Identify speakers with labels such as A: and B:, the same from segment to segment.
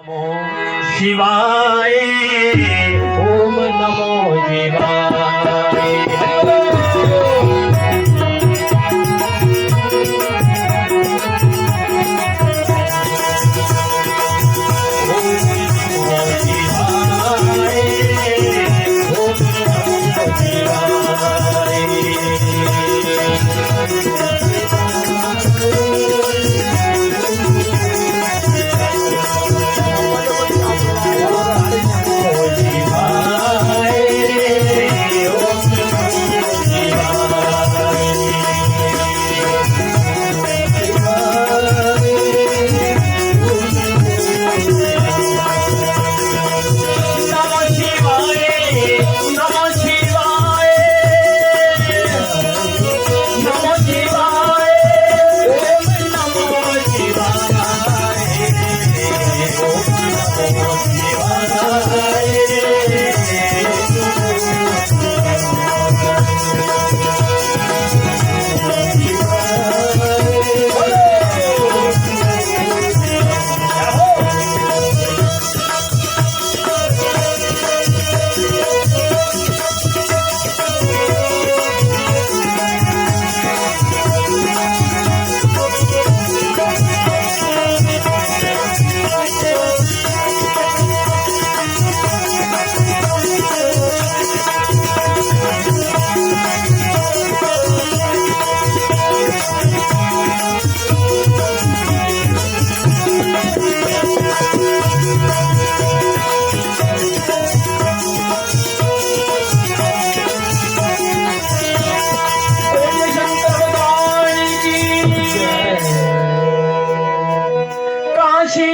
A: शिवाय ओम नमो शिवाय।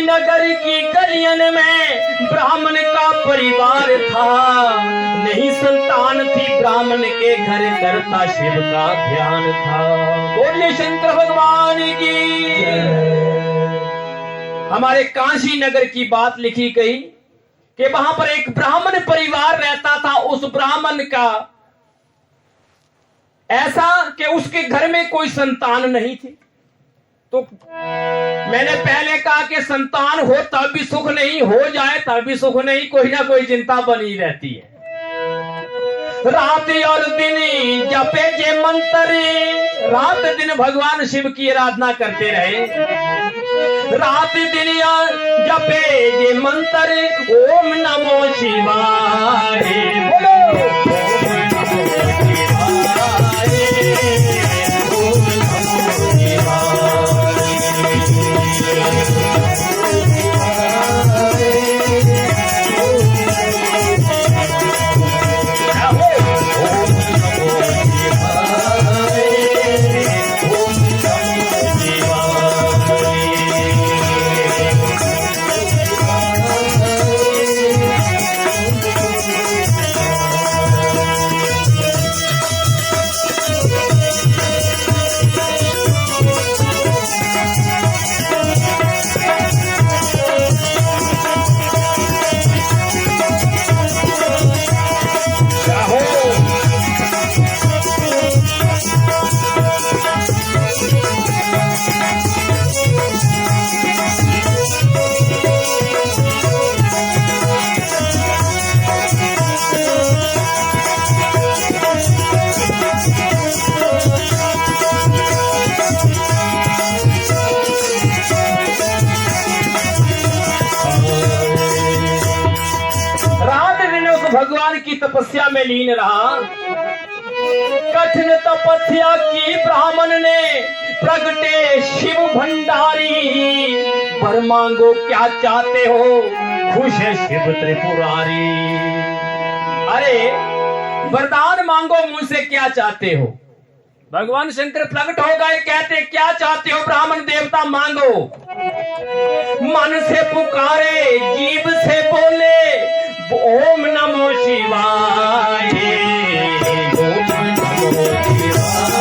A: नगर की गलियन में ब्राह्मण का परिवार था, नहीं संतान थी ब्राह्मण के घर, करता शिव का ध्यान था। बोलिए शंकर भगवान की। हमारे काशी नगर की बात लिखी गई कि वहां पर एक ब्राह्मण परिवार रहता था। उस ब्राह्मण का ऐसा कि उसके घर में कोई संतान नहीं थी। तो मैंने पहले कहा कि संतान हो तब भी सुख नहीं, हो जाए तब भी सुख नहीं, कोई ना कोई चिंता बनी रहती है। रात और दिन जपे जे मंत्र, रात दिन भगवान शिव की आराधना करते रहे। रात दिन जपे जे मंत्र, ओम नमो शिवाय। बोलो भगवान की तपस्या में लीन रहा। कठिन तपस्या की ब्राह्मण ने, प्रगटे शिव भंडारी। वर मांगो क्या चाहते हो, खुश है शिव त्रिपुरारी। अरे वरदान मांगो, मुझसे क्या चाहते हो। भगवान शंकर प्रकट हो गए, कहते क्या चाहते हो ब्राह्मण देवता, मांगो। मन से पुकारे, जीभ से बोले, ओम नमो शिवाय। ओम नमो शिवाय।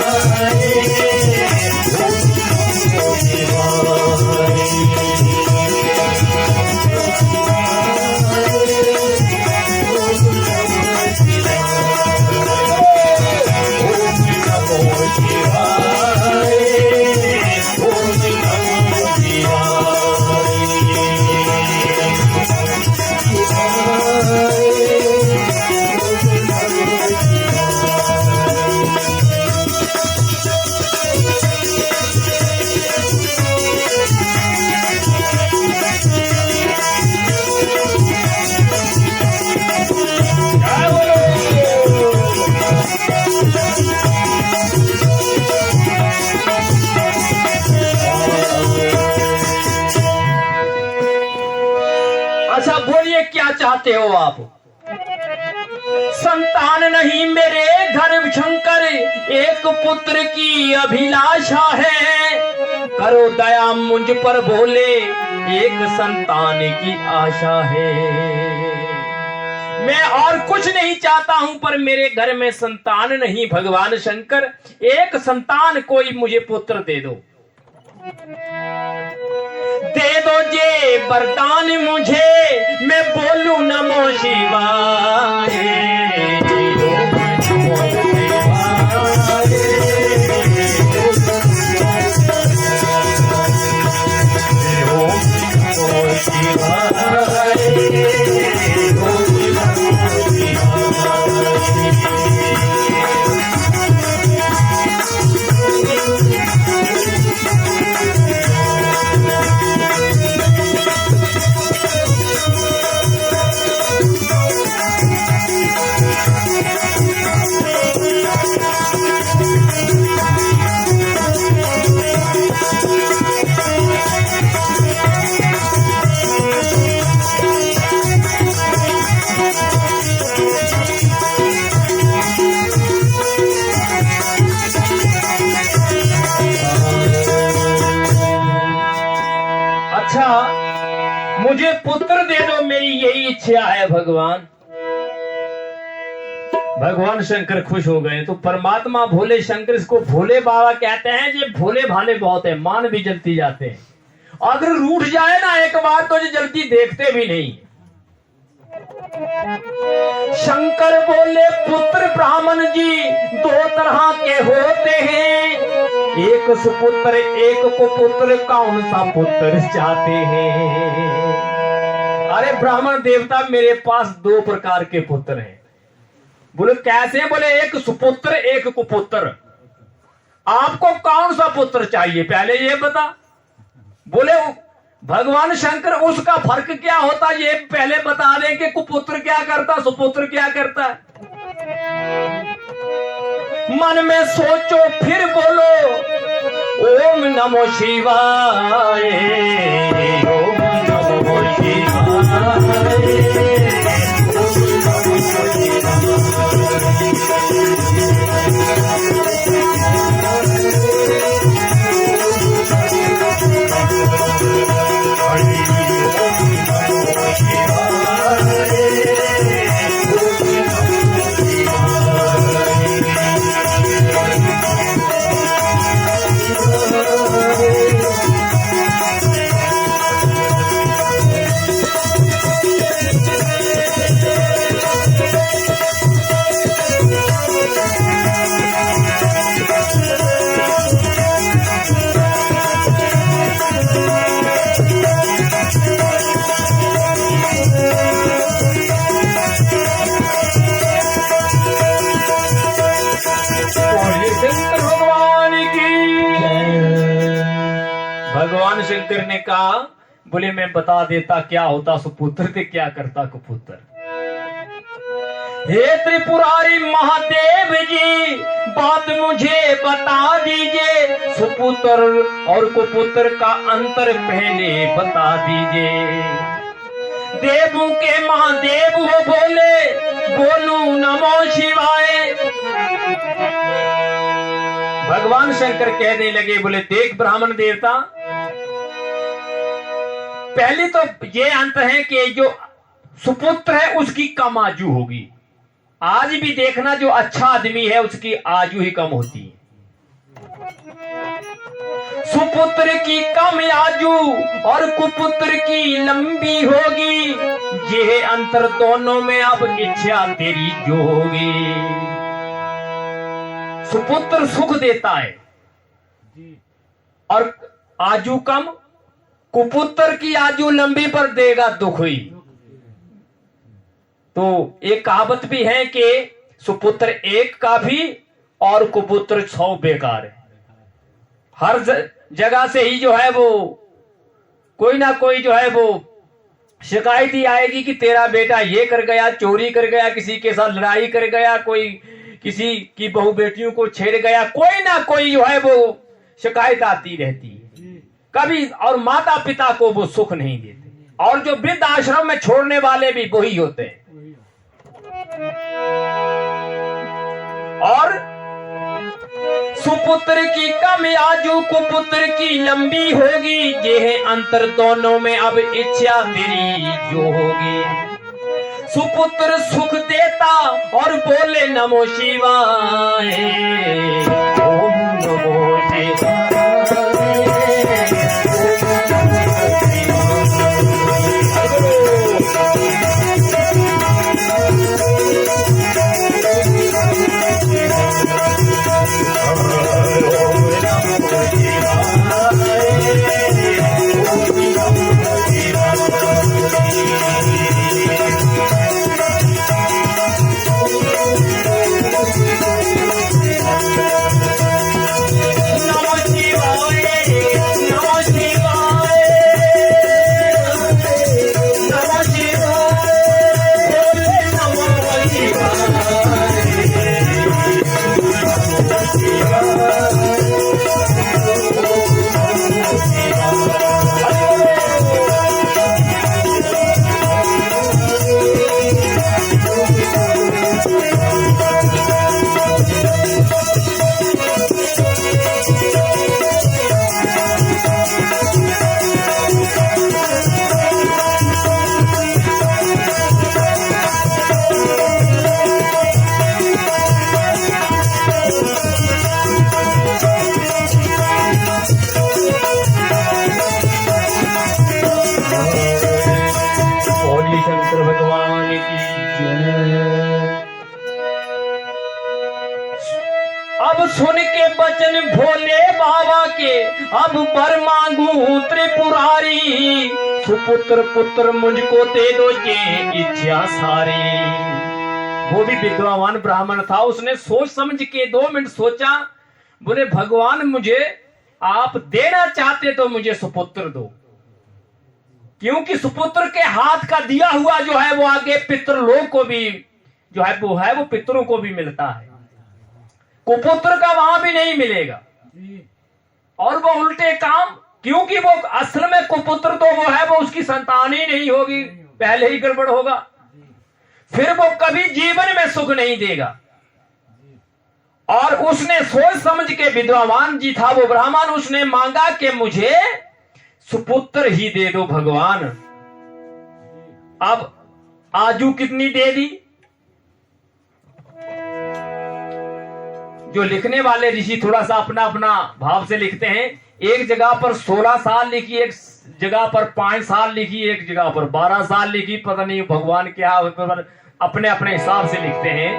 A: अच्छा बोलिए क्या चाहते हो आप? संतान नहीं मेरे घर शंकर, एक पुत्र की अभिलाषा है। करो दया मुझ पर भोले, एक संतान की आशा है। मैं और कुछ नहीं चाहता हूं, पर मेरे घर में संतान नहीं भगवान शंकर, एक संतान कोई मुझे पुत्र दे दो। दे दो जे वरदान मुझे, मैं बोलूं नमो शिवाय। मुझे पुत्र दे दो, मेरी यही इच्छा है भगवान। भगवान शंकर खुश हो गए। तो परमात्मा भोले शंकर, इसको भोले बाबा कहते हैं। ये भोले भाले बहुत है, मान भी जलती जाते हैं। अगर रूठ जाए ना एक बार तो ये जल्दी देखते भी नहीं। शंकर बोले पुत्र ब्राह्मण जी दो तरह के होते हैं, एक सुपुत्र एक कुपुत्र, कौन सा पुत्र चाहते हैं? अरे ब्राह्मण देवता मेरे पास दो प्रकार के पुत्र हैं। बोले कैसे? बोले एक सुपुत्र एक कुपुत्र। आपको कौन सा पुत्र चाहिए पहले ये बता। बोले भगवान शंकर उसका फर्क क्या होता ये पहले बता दें कि कुपुत्र क्या करता सुपुत्र क्या करता है। मन में सोचो फिर बोलो ओम नमो शिवाय, ओम नमो शिवाय। भगवान शंकर ने कहा बोले मैं बता देता क्या होता सुपुत्र थे क्या करता कुपुत्र। हे त्रिपुरारी महादेव जी बात मुझे बता दीजिए, सुपुत्र और कुपुत्र का अंतर पहले बता दीजिए। देवों के महादेव हो बोले बोलू नमो शिवाय। भगवान शंकर कहने लगे बोले देख ब्राह्मण देवता, पहले तो ये अंतर है कि जो सुपुत्र है उसकी कम आयु होगी। आज भी देखना जो अच्छा आदमी है उसकी आयु ही कम होती है। सुपुत्र की कम आयु और कुपुत्र की लंबी होगी, ये अंतर दोनों में अब इच्छा तेरी जो होगी। सुपुत्र सुख देता है और आयु कम, कुपुत्र की आयु लंबी पर देगा दुख ही। तो एक कहावत भी है कि सुपुत्र एक का भी और कुपुत्र 100 बेकार है। हर जगह से ही जो है वो कोई ना कोई जो है वो शिकायत ही आएगी कि तेरा बेटा ये कर गया, चोरी कर गया, किसी के साथ लड़ाई कर गया, कोई किसी की बहू बेटियों को छेड़ गया, कोई ना कोई जो है वो शिकायत आती रहती है कभी। और माता पिता को वो सुख नहीं देते। और जो वृद्ध आश्रम में छोड़ने वाले भी वही होते हैं। और सुपुत्र की कम आजू कुपुत्र की लंबी होगी, ये है अंतर दोनों में अब इच्छा तेरी जो होगी। सुपुत्र सुख देता और बोले नमो शिवाय, ओम नमो शिवाय। अब सुन के बचन भोले बाबा के, अब वर मांगू त्रिपुरारी, सुपुत्र पुत्र मुझको दे दो ये इच्छा सारी। वो भी विद्वान ब्राह्मण था, उसने सोच समझ के 2 मिनट सोचा, बोले भगवान मुझे आप देना चाहते तो मुझे सुपुत्र दो, क्योंकि सुपुत्र के हाथ का दिया हुआ जो है वो आगे पितृलोक को भी जो है वो पितरों को भी मिलता है, कुपुत्र का वहां भी नहीं मिलेगा। और वो उल्टे काम, क्योंकि वो असल में कुपुत्र तो वो है वो उसकी संतान ही नहीं होगी, पहले ही गड़बड़ होगा, फिर वो कभी जीवन में सुख नहीं देगा। और उसने सोच समझ के, विद्वान जी था वो ब्राह्मण, उसने मांगा कि मुझे सुपुत्र ही दे दो भगवान। अब आजू कितनी दे दी? जो लिखने वाले ऋषि थोड़ा सा अपना अपना भाव से लिखते हैं, एक जगह पर 16 साल लिखी, एक जगह पर 5 साल लिखी, एक जगह पर 12 साल लिखी, पता नहीं भगवान क्या अपने अपने हिसाब से लिखते हैं।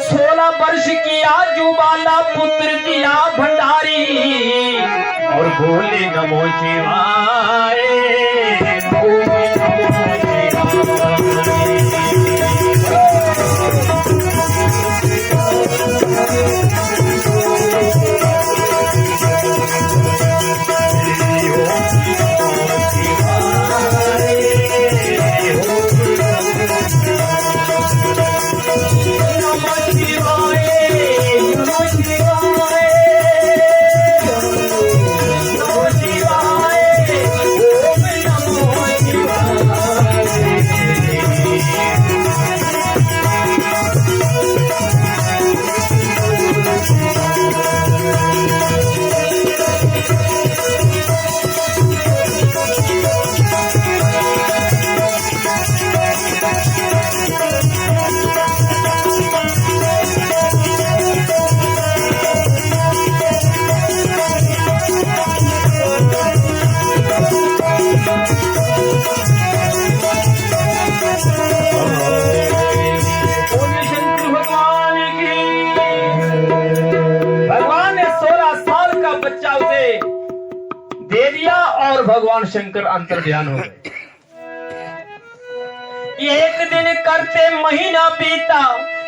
A: 16 वर्ष की आजू वाला पुत्र दिया भंडारी, और बोले नमो शिवाय, भगवान शंकर अंतर्ध्यान हो गए। एक दिन करते महीना बीता,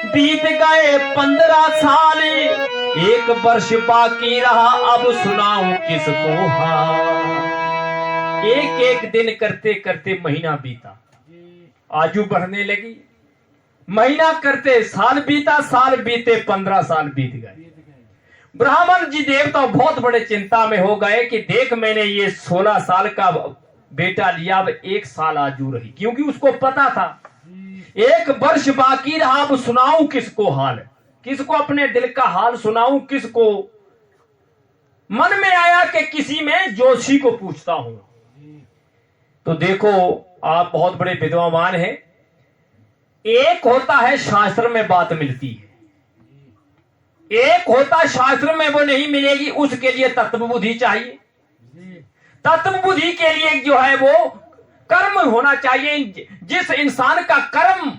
A: बीत गए 15 साल, 1 वर्ष बाकी रहा, अब सुनाऊं किसको हाल। एक एक दिन करते करते महीना बीता, आजू बढ़ने लगी, महीना करते साल बीता, साल बीते 15 साल बीत गए। ब्राह्मण जी देवता बहुत बड़े चिंता में हो गए कि देख मैंने ये 16 साल का बेटा लिया। अब 1 साल आजू रही, क्योंकि उसको पता था 1 वर्ष बाकी रहा। अब सुनाऊं किसको हाल, किसको अपने दिल का हाल सुनाऊं, किसको। मन में आया कि किसी में जोशी को पूछता हूं। तो देखो, आप बहुत बड़े विद्वान हैं। एक होता है शास्त्र में बात मिलती है, एक होता शास्त्र में वो नहीं मिलेगी, उसके लिए तत्व बुद्धि चाहिए। तत्व बुद्धि के लिए जो है वो कर्म होना चाहिए। जिस इंसान का कर्म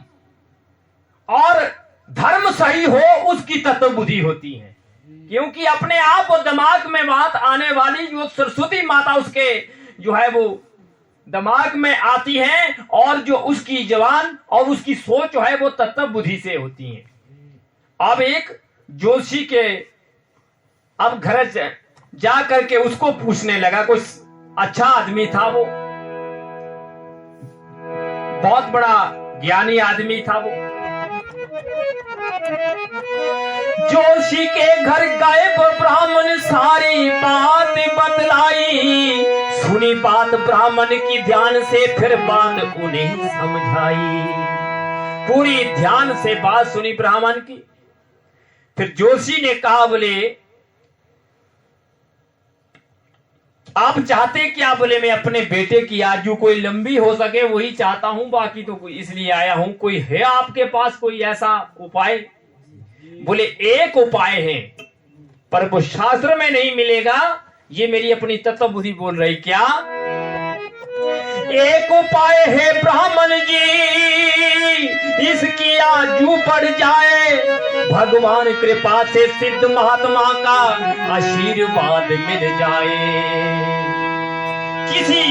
A: और धर्म सही हो उसकी तत्व बुद्धि होती है। क्योंकि अपने आप और दिमाग में बात आने वाली जो सरस्वती माता उसके जो है वो दिमाग में आती है, और जो उसकी जवान और उसकी सोच है वो तत्व बुद्धि से होती है। अब एक जोशी के अब घर जा करके उसको पूछने लगा। कोई अच्छा आदमी था, वो बहुत बड़ा ज्ञानी आदमी था वो। जोशी के घर गए ब्राह्मण, सारी बात बतलाई। सुनी बात ब्राह्मण की ध्यान से, फिर बात उन्हें समझाई। पूरी ध्यान से बात सुनी ब्राह्मण की। फिर जोशी ने कहा, बोले आप चाहते क्या? बोले मैं अपने बेटे की आयु कोई लंबी हो सके वही चाहता हूं, बाकी तो कोई इसलिए आया हूं। कोई है आपके पास कोई ऐसा उपाय? बोले एक उपाय है, पर वो शास्त्र में नहीं मिलेगा। ये मेरी अपनी तत्व बुद्धि बोल रही। क्या? एक उपाय है ब्राह्मण जी, इसकी आयु बढ़ जाए, भगवान कृपा से सिद्ध महात्मा का आशीर्वाद मिल जाए। किसी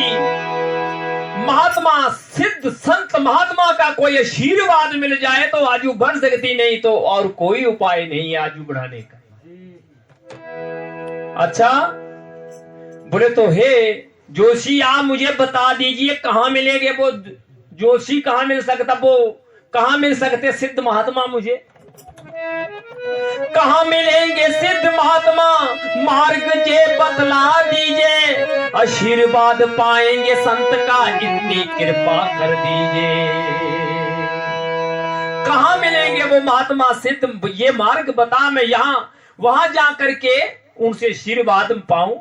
A: महात्मा, सिद्ध संत महात्मा का कोई आशीर्वाद मिल जाए तो आयु बढ़ सकती, नहीं तो और कोई उपाय नहीं है आयु बढ़ाने का। अच्छा, बोले तो हे जोशी आप मुझे बता दीजिए कहां मिलेंगे वो जोशी, कहां मिल सकता, वो कहां मिल सकते सिद्ध महात्मा? मुझे कहां मिलेंगे सिद्ध महात्मा? मार्ग जे बतला दीजिए, आशीर्वाद पाएंगे संत का, इतनी कृपा कर दीजिए। कहां मिलेंगे वो महात्मा सिद्ध? ये मार्ग बता, मैं यहां वहां जा करके उनसे आशीर्वाद पाऊं।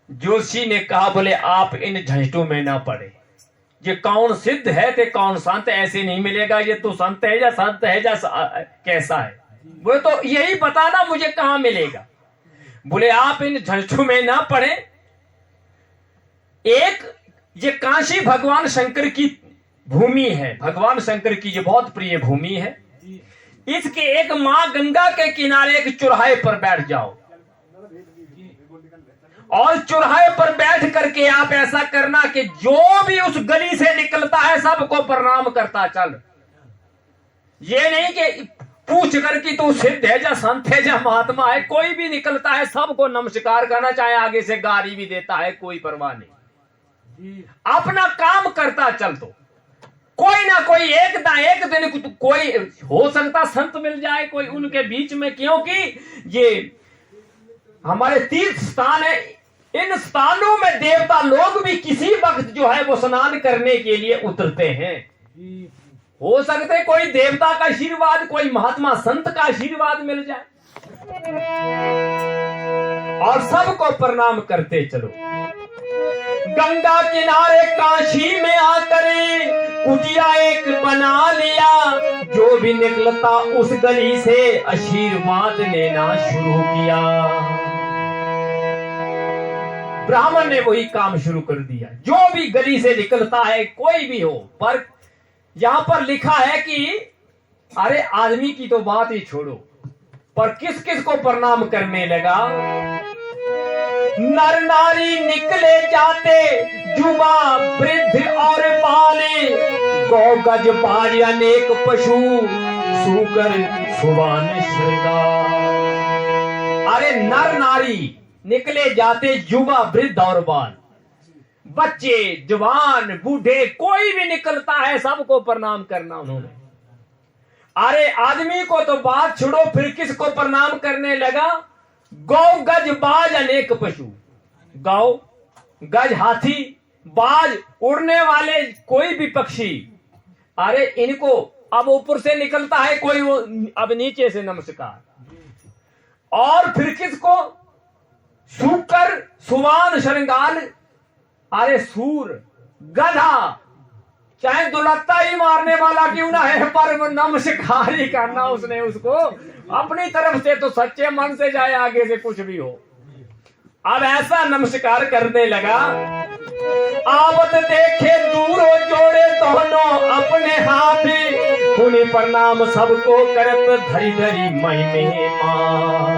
A: जोशी ने कहा, बोले आप इन झंझटों में ना पड़े। ये कौन सिद्ध है ते कौन संत, ऐसे नहीं मिलेगा। ये तो संत है या संत है या कैसा है, वो तो यही बताना मुझे कहां मिलेगा। बोले आप इन झंझटों में ना पड़े। एक ये काशी भगवान शंकर की भूमि है, भगवान शंकर की ये बहुत प्रिय भूमि है। इसके एक मां गंगा के किनारे एक चौराहे पर बैठ जाओ, और चौराहे पर बैठ करके आप ऐसा करना कि जो भी उस गली से निकलता है सबको प्रणाम करता चल। ये नहीं कि पूछ कर कि तू सिद्ध है या संत है या महात्मा है, कोई भी निकलता है सबको नमस्कार करना, चाहे आगे से गाली भी देता है कोई परवाह नहीं। अपना काम करता चल। तो कोई ना कोई एक दिन कोई हो सकता संत मिल जाए कोई उनके बीच में, क्योंकि ये हमारे तीर्थ स्थान है। इन स्थानों में देवता लोग भी किसी वक्त जो है वो स्नान करने के लिए उतरते हैं। हो सकते कोई देवता का आशीर्वाद, कोई महात्मा संत का आशीर्वाद मिल जाए, और सबको प्रणाम करते चलो। गंगा किनारे काशी में आकर कुटिया एक बना लिया, जो भी निकलता उस गली से आशीर्वाद लेना शुरू किया। ब्राह्मण ने वही काम शुरू कर दिया। जो भी गली से निकलता है कोई भी हो, पर यहां पर लिखा है कि अरे आदमी की तो बात ही छोड़ो, पर किस किस को प्रणाम करने लगा। नर नारी निकले जाते, युवा वृद्ध और बाले, गौ गज बाज अनेक पशु, सूकर सुवान श्रृंगार। अरे नर नारी निकले जाते, युवा वृद्ध और बाल, बच्चे जवान बूढ़े कोई भी निकलता है सबको प्रणाम करना उन्होंने। अरे आदमी को तो बात छोड़ो, फिर किसको प्रणाम करने लगा। गौ गज बाज अनेक पशु, गौ गज, हाथी, बाज, उड़ने वाले कोई भी पक्षी, अरे इनको अब ऊपर से निकलता है कोई, वो अब नीचे से नमस्कार। और फिर किसको? सूकर, सुवान, श्रृंगार, अरे सूर, गधा, चाहे दुलत्ता ही मारने वाला क्यों ना है, पर नमस्कार ही करना उसने उसको अपनी तरफ से, तो सच्चे मन से, जाए आगे से कुछ भी हो। अब ऐसा नमस्कार करने लगा, आवत देखे दूर हो जोड़े दोनों अपने हाथ, पुण्य प्रणाम सबको करत धरी धरी महिमे मां।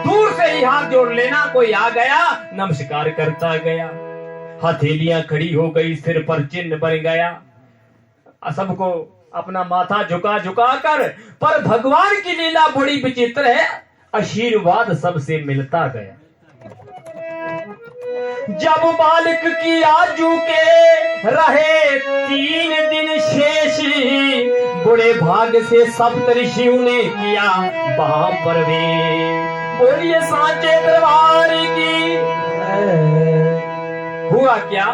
A: दूर से ही हाथ जोड़ लेना, कोई आ गया नमस्कार करता गया, हथेलियां खड़ी हो गई, सिर पर चिन्ह बन गया, सबको अपना माथा झुका झुका कर। पर भगवान की लीला बड़ी विचित्र है, आशीर्वाद सबसे मिलता गया। जब बालक की आजू के रहे 3 दिन शेष, बुरे भाग से सप्तऋषियों ने किया वहां प्रवेश। बोलिए सांचे दरबार की। हुआ क्या?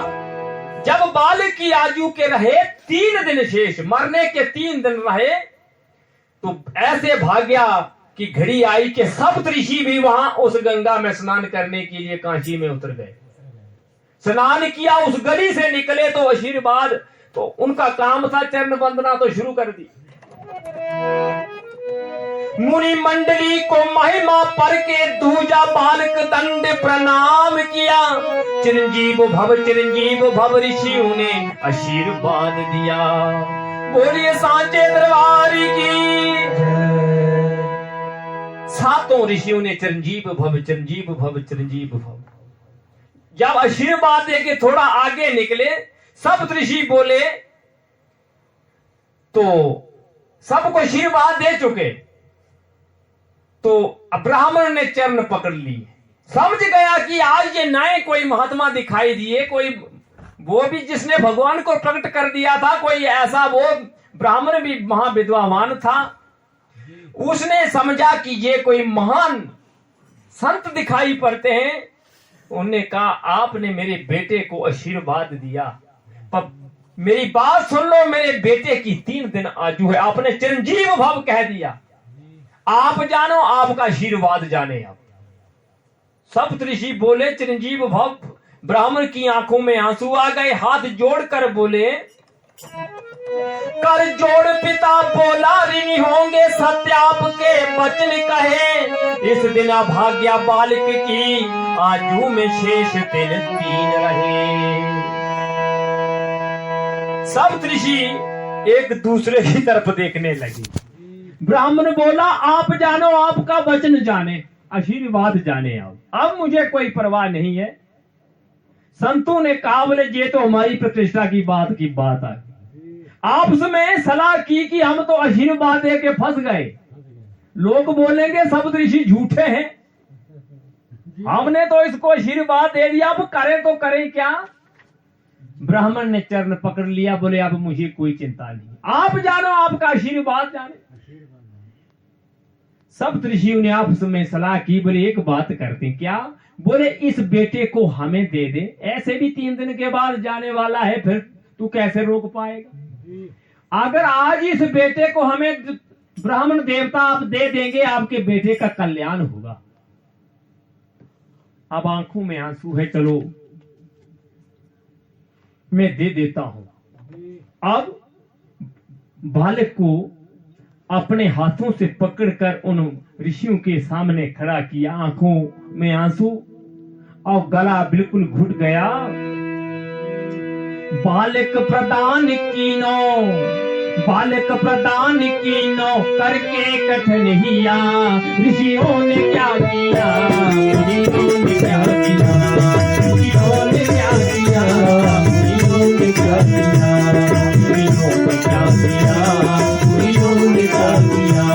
A: जब बालक की आयु के रहे 3 दिन शेष, मरने के 3 दिन रहे, तो ऐसे भाग्या कि घड़ी आई कि सप्तऋषि भी वहां उस गंगा में स्नान करने के लिए कांची में उतर गए। स्नान किया, उस गली से निकले तो आशीर्वाद, तो उनका काम था चरण वंदना, तो शुरू कर दी। मुनि मंडली को महिमा पर के दूजा बालक दंड प्रणाम किया, चिरंजीव भव ऋषियों ने आशीर्वाद दिया। बोलिए सांचे दरबार की। सातों ऋषियों ने चिरंजीव भव चिरंजीव भव चिरंजीव भव। जब आशीर्वाद दे के थोड़ा आगे निकले, सब ऋषि बोले, तो सबको आशीर्वाद दे चुके, तो ब्राह्मण ने चरण पकड़ ली, समझ गया कि आज ये नए कोई महात्मा दिखाई दिए, कोई वो भी जिसने भगवान को प्रकट कर दिया था, कोई ऐसा वो ब्राह्मण भी महाविद्वान था। उसने समझा कि ये कोई महान संत दिखाई पड़ते हैं। उन्होंने कहा, आपने मेरे बेटे को आशीर्वाद दिया, पर मेरी बात सुन लो, मेरे बेटे की 3 दिन आयु है, आपने चिरंजीव भव कह दिया, आप जानो, आपका आशीर्वाद जाने। आप सप्तऋषि बोले चिरंजीव भव। ब्राह्मण की आंखों में आंसू आ गए, हाथ जोड़कर बोले, कर जोड़ पिता बोला, ऋणी होंगे सत्य आपके वचन कहे, इस दिन अभाग्या बालक की आयु में शेष दिन 3 रहे। सप्तऋषि एक दूसरे की तरफ देखने लगे। ब्राह्मण बोला, आप जानो, आपका वचन जाने, आशीर्वाद जाने, अब मुझे कोई परवाह नहीं है। संतों ने कहा, बोले ये तो हमारी प्रतिष्ठा की बात है, आपस में सलाह की कि हम तो आशीर्वाद दे के फंस गए, लोग बोलेंगे सप्तऋषि झूठे हैं, हमने तो इसको आशीर्वाद दे दिया, अब करें तो करें क्या। ब्राह्मण ने चरण पकड़ लिया, बोले अब मुझे कोई चिंता नहीं, आप जानो, आपका आशीर्वाद जाने। सप्तऋषियों ने आपस में सलाह की, बोले एक बात करते क्या, बोले इस बेटे को हमें दे दे, ऐसे भी 3 दिन के बाद जाने वाला है, फिर तू कैसे रोक पाएगा। अगर आज इस बेटे को हमें ब्राह्मण देवता आप दे देंगे, आपके बेटे का कल्याण होगा। अब आंखों में आंसू है, चलो मैं दे देता हूं। अब बालक को अपने हाथों से पकड़कर उन ऋषियों के सामने खड़ा किया, आंखों में आंसू और गला बिल्कुल घुट गया। बालक प्रदान कीनो करके कठिन हिया, ऋषियों ने क्या किया, ऋषियों ने क्या किया, ऋषियों ने क्या किया, ऋषियों ने क्या किया, ऋषियों ने क्या किया, ऋषियों ने क्या किया।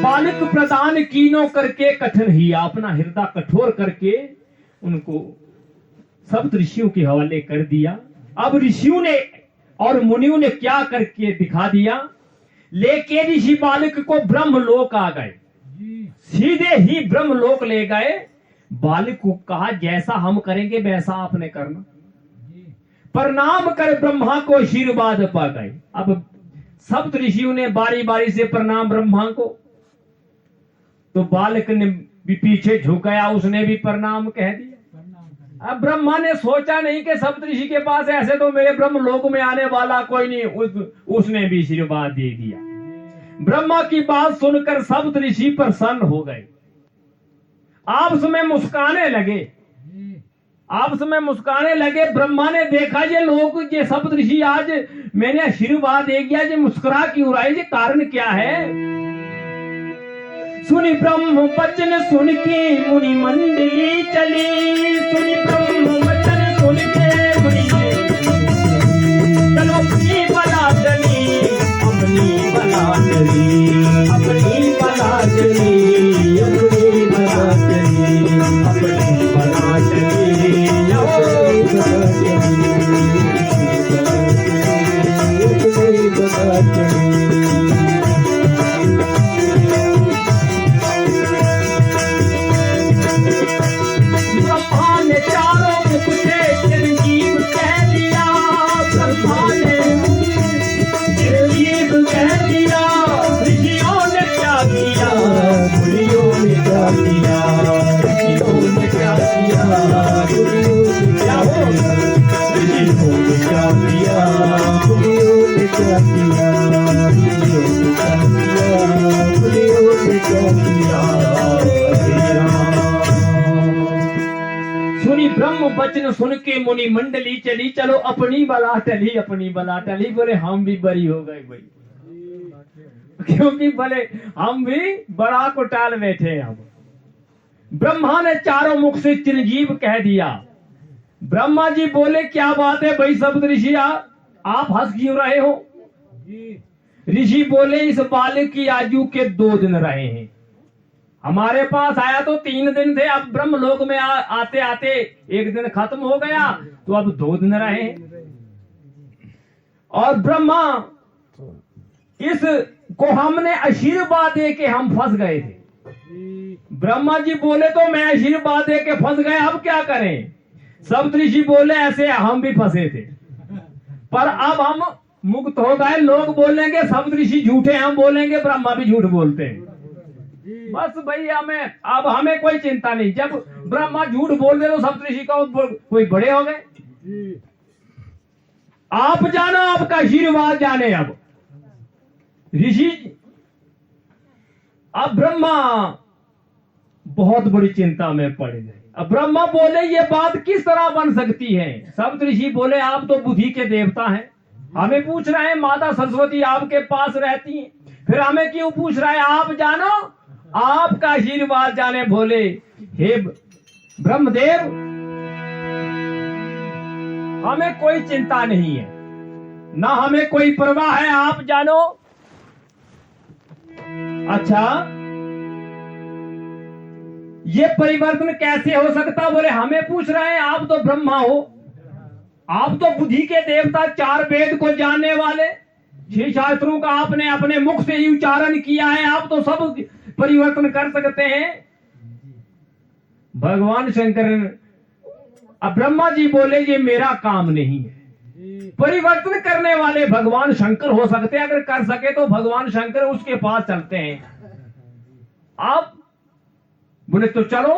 A: बालक प्रदान कीनो करके कठिन ही अपना हृदय कठोर करके उनको सब ऋषियों के हवाले कर दिया। अब ऋषियों ने और मुनियों ने क्या करके दिखा दिया। लेके ऋषि बालक को ब्रह्मलोक आ गए, सीधे ही ब्रह्मलोक ले गए। बालक को कहा जैसा हम करेंगे वैसा आपने करना। प्रणाम कर ब्रह्मा को आशीर्वाद पा गए। अब सप्त ऋषियों ने बारी बारी से प्रणाम ब्रह्मा को, तो बालक ने भी पीछे झुक गया, उसने भी प्रणाम कह दिया। अब ब्रह्मा ने सोचा नहीं कि सप्त ऋषि के पास ऐसे तो मेरे ब्रह्मलोक में आने वाला कोई नहीं, उसने भी आशीर्वाद दे दिया। ब्रह्मा की बात सुनकर सप्त ऋषि प्रसन्न हो गए, आपस में मुस्काने लगे, आपस में मुस्काने लगे। ब्रह्मा ने देखा ये लोग, ये सप्त ऋषि आज मैंने आशीर्वाद दे गया, ये मुस्कुरा क्यों रहा है, ये कारण क्या है। सुनी ब्रह्म वचन सुन के मुनि मंडली चली, सुनी ब्रह्म वचन सुन के मुनि चलो अपनी बला चली, अपनी बला चली, अपनी बला चली, अपनी बला चली, अपनी बला चली, अपनी बला चली। सुनी ब्रह्म वचन सुन के मुनि मंडली चली, चलो अपनी बला टली, अपनी बला टली। बोले हम भी बरी हो गए भाई, क्योंकि बोले हम भी बड़ा को टाल बैठे हैं। अब ब्रह्मा ने चारों मुख से चिरंजीव कह दिया। ब्रह्मा जी बोले क्या बात है भाई सप्त ऋषि, आप हंस क्यों रहे हो। ऋषि बोले इस बालक की आयु के 2 दिन रहे हैं, हमारे पास आया तो 3 दिन थे, अब ब्रह्मलोक में आते आते 1 दिन खत्म हो गया, तो अब 2 दिन रहे। और ब्रह्मा इस को हमने आशीर्वाद दे के हम फंस गए थे। ब्रह्मा जी बोले तो मैं आशीर्वाद दे के फंस गए, अब क्या करें। सप्त ऋषि बोले ऐसे हम भी फंसे थे, पर अब हम मुक्त हो गए। लोग बोलेंगे सप्त ऋषि झूठे, हम बोलेंगे ब्रह्मा भी झूठ बोलते हैं। बस भाई हमें कोई चिंता नहीं, जब ब्रह्मा झूठ बोल दे तो सप्त ऋषि का कोई बड़े हो गए। आप जानो, आपका आशीर्वाद जाने। अब ऋषि, अब ब्रह्मा बहुत बड़ी चिंता में पड़ गए। अब ब्रह्मा बोले ये बात किस तरह बन सकती है। सप्त ऋषि बोले आप तो बुद्धि के देवता हैं, हमें पूछ रहे हैं माता सरस्वती आपके पास रहती हैं, फिर हमें क्यों पूछ रहा है। आप जानो, आपका आशीर्वाद जाने। बोले हे ब्रह्मदेव, हमें कोई चिंता नहीं है, ना हमें कोई परवाह है, आप जानो। अच्छा, ये परिवर्तन कैसे हो सकता। बोले हमें पूछ रहे हैं, आप तो ब्रह्मा हो, आप तो बुद्धि के देवता, 4 वेद को जानने वाले, 6 शास्त्रों का आपने अपने मुख से ही उच्चारण किया है, आप तो सब परिवर्तन कर सकते हैं। भगवान शंकर, अब ब्रह्मा जी बोले ये मेरा काम नहीं है, परिवर्तन करने वाले भगवान शंकर हो सकते हैं, अगर कर सके तो भगवान शंकर उसके पास चलते हैं। आप बोले तो चलो।